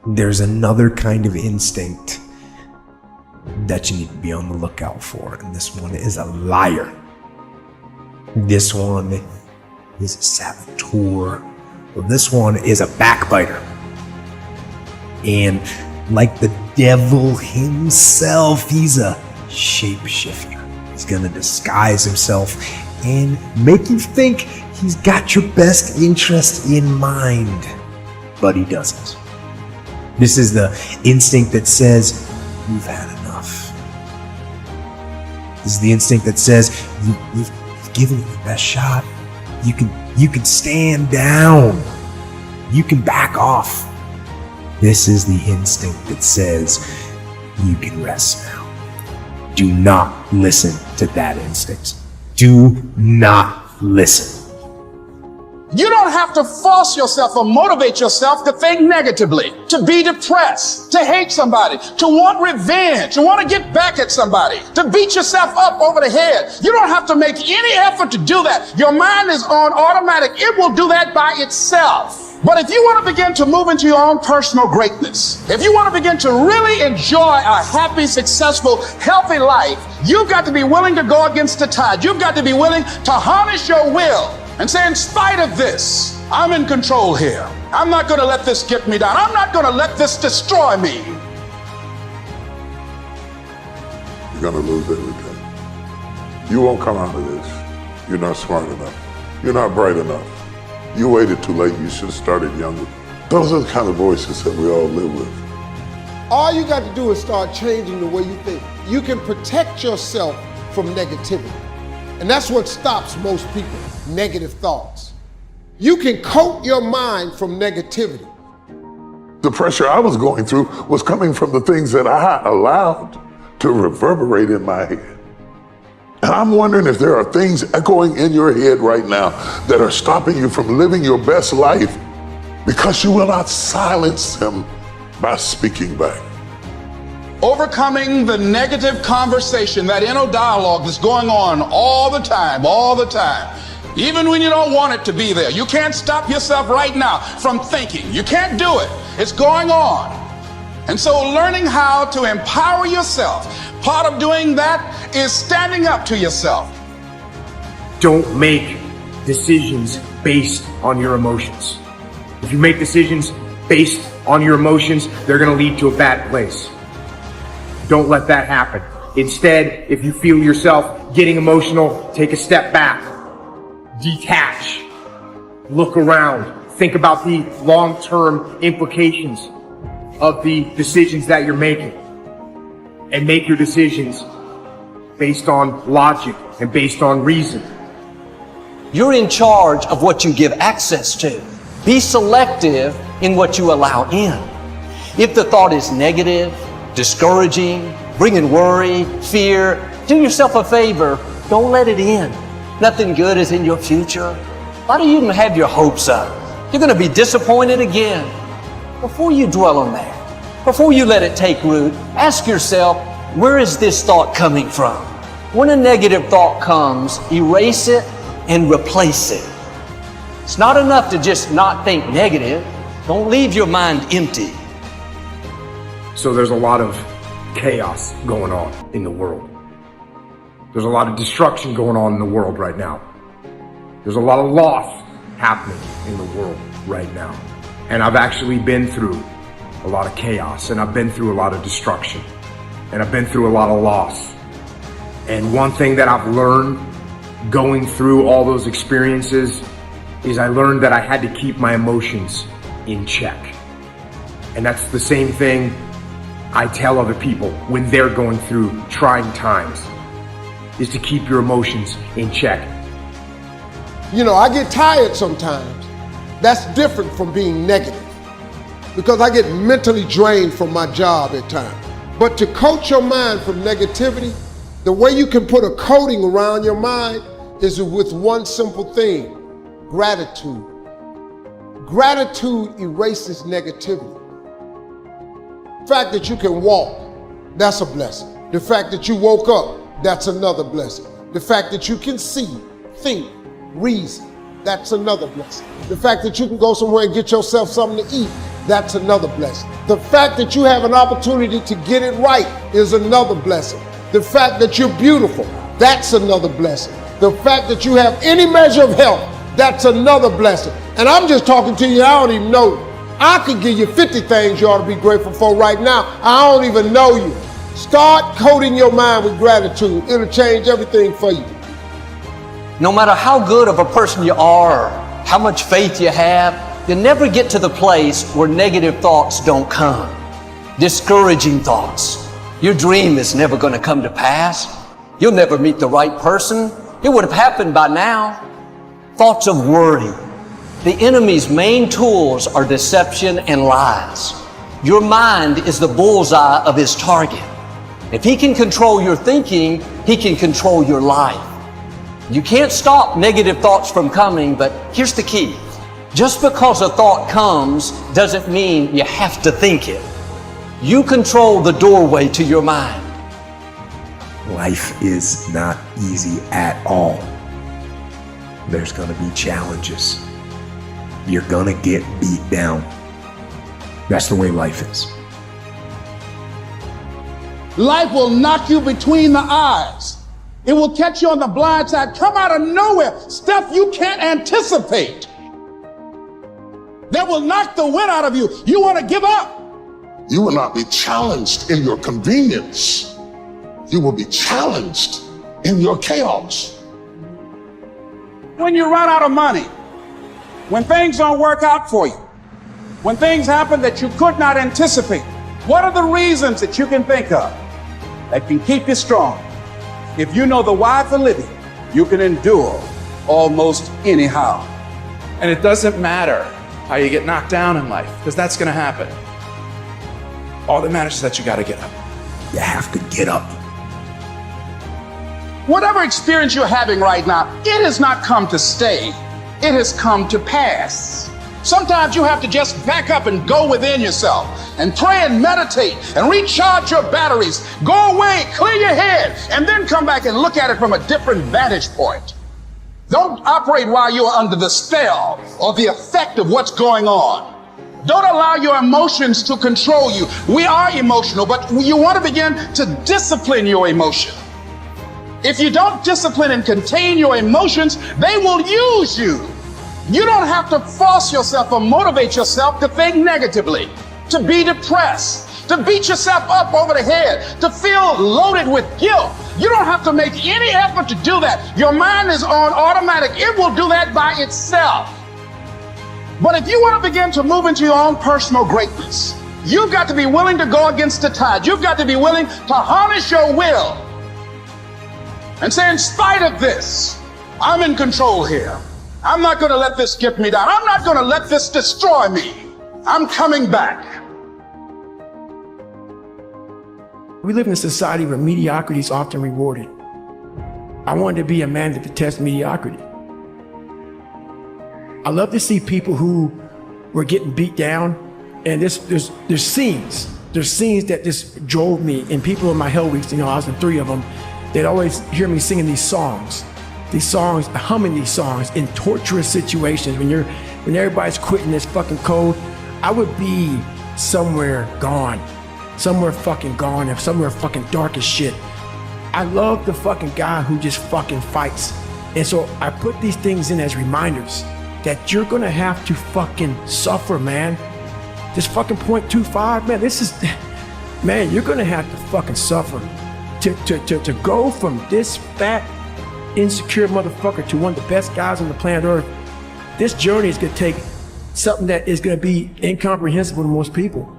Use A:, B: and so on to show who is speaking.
A: there's another kind of instinct that you need to be on the lookout for, and this one is a liar. This one is a saboteur. Well, this one is a backbiter. And like the devil himself, he's a shapeshifter. He's gonna disguise himself and make you think he's got your best interest in mind, but he doesn't. This is the instinct that says, you've had enough. This is the instinct that says, you've given it your best shot. You can stand down. You can back off. This is the instinct that says, you can rest now. Do not listen to that instinct. Do not listen.
B: You don't have to force yourself or motivate yourself to think negatively, to be depressed, to hate somebody, to want revenge, to want to get back at somebody, to beat yourself up over the head. You don't have to make any effort to do that. Your mind is on automatic. It will do that by itself. But if you want to begin to move into your own personal greatness, if you want to begin to really enjoy a happy, successful, healthy life, you've got to be willing to go against the tide. You've got to be willing to harness your will and say, in spite of this, I'm in control here. I'm not going to let this get me down. I'm not going to let this destroy me.
C: You're going to lose everything. You won't come out of this. You're not smart enough. You're not bright enough. You waited too late. You should have started younger. Those are the kind of voices that we all live with.
D: All you got to do is start changing the way you think. You can protect yourself from negativity. And that's what stops most people, negative thoughts. You can coat your mind from negativity.
C: The pressure I was going through was coming from the things that I allowed to reverberate in my head. And I'm wondering if there are things echoing in your head right now that are stopping you from living your best life because you will not silence them by speaking back.
B: Overcoming the negative conversation, that inner dialogue that's going on all the time, even when you don't want it to be there. You can't stop yourself right now from thinking. You can't do it. It's going on. And so learning how to empower yourself, part of doing that is standing up to yourself.
A: Don't make decisions based on your emotions. If you make decisions based on your emotions, they're going to lead to a bad place. Don't let that happen. Instead, if you feel yourself getting emotional, take a step back, detach, look around, think about the long-term implications of the decisions that you're making, and make your decisions based on logic and based on reason.
E: You're in charge of what you give access to. Be selective in what you allow in. If the thought is negative, discouraging, bringing worry, fear, do yourself a favor, don't let it in. Nothing good is in your future. Why do you even have your hopes up? You're going to be disappointed again. Before you dwell on that, before you let it take root, ask yourself, where is this thought coming from? When a negative thought comes, erase it and replace it. It's not enough to just not think negative. Don't leave your mind empty.
A: So there's a lot of chaos going on in the world. There's a lot of destruction going on in the world right now. There's a lot of loss happening in the world right now. And I've actually been through a lot of chaos, and I've been through a lot of destruction, and I've been through a lot of loss. And one thing that I've learned going through all those experiences is I learned that I had to keep my emotions in check. And that's the same thing I tell other people when they're going through trying times, is to keep your emotions in check.
D: You know, I get tired sometimes. That's different from being negative, because I get mentally drained from my job at times. But to coat your mind from negativity, the way you can put a coating around your mind is with one simple thing: gratitude. Gratitude erases negativity. The fact that you can walk, that's a blessing. The fact that you woke up, that's another blessing. The fact that you can see, think, reason, that's another blessing. The fact that you can go somewhere and get yourself something to eat, that's another blessing. The fact that you have an opportunity to get it right is another blessing. The fact that you're beautiful, that's another blessing. The fact that you have any measure of health, that's another blessing. And I'm just talking to you, I don't even know you. I could give you 50 things you ought to be grateful for right now. I don't even know you. Start coating your mind with gratitude. It'll change everything for you.
E: No matter how good of a person you are, how much faith you have, you'll never get to the place where negative thoughts don't come. Discouraging thoughts. Your dream is never going to come to pass. You'll never meet the right person. It would have happened by now. Thoughts of worry. The enemy's main tools are deception and lies. Your mind is the bullseye of his target. If he can control your thinking, he can control your life. You can't stop negative thoughts from coming, but here's the key. Just because a thought comes doesn't mean you have to think it. You control the doorway to your mind.
A: Life is not easy at all. There's going to be challenges. You're going to get beat down. That's the way life is.
B: Life will knock you between the eyes. It will catch you on the blind side, come out of nowhere, stuff you can't anticipate. That will knock the wind out of you. You want to give up.
C: You will not be challenged in your convenience. You will be challenged in your chaos.
B: When you run out of money, when things don't work out for you, when things happen that you could not anticipate, what are the reasons that you can think of that can keep you strong? If you know the why for living, you can endure almost anyhow.
F: And it doesn't matter how you get knocked down in life, because that's going to happen. All that matters is that you got to get up.
A: You have to get up.
B: Whatever experience you're having right now, it has not come to stay. It has come to pass. Sometimes you have to just back up and go within yourself and pray and meditate and recharge your batteries. Go away, clear your head, and then come back and look at it from a different vantage point. Don't operate while you're under the spell or the effect of what's going on. Don't allow your emotions to control you. We are emotional, but you want to begin to discipline your emotion. If you don't discipline and contain your emotions, they will use you. You don't have to force yourself or motivate yourself to think negatively, to be depressed, to beat yourself up over the head, to feel loaded with guilt. You don't have to make any effort to do that. Your mind is on automatic. It will do that by itself. But if you want to begin to move into your own personal greatness, you've got to be willing to go against the tide. You've got to be willing to harness your will and say, in spite of this, I'm in control here. I'm not going to let this get me down. I'm not going to let this destroy me. I'm coming back.
G: We live in a society where mediocrity is often rewarded. I wanted to be a man that detests mediocrity. I love to see people who were getting beat down, and there's scenes that just drove me. And people in my hell weeks, I was in 3 of them, they'd always hear me singing these songs, humming these songs in torturous situations. When everybody's quitting this fucking code, I would be somewhere gone, somewhere fucking gone, and somewhere fucking dark as shit. I love the fucking guy who just fucking fights. And so I put these things in as reminders that you're gonna have to fucking suffer, man. This fucking 0.25, man, man, you're gonna have to fucking suffer to go from this fat, insecure motherfucker to one of the best guys on the planet Earth. This journey is gonna take something that is gonna be incomprehensible to most people.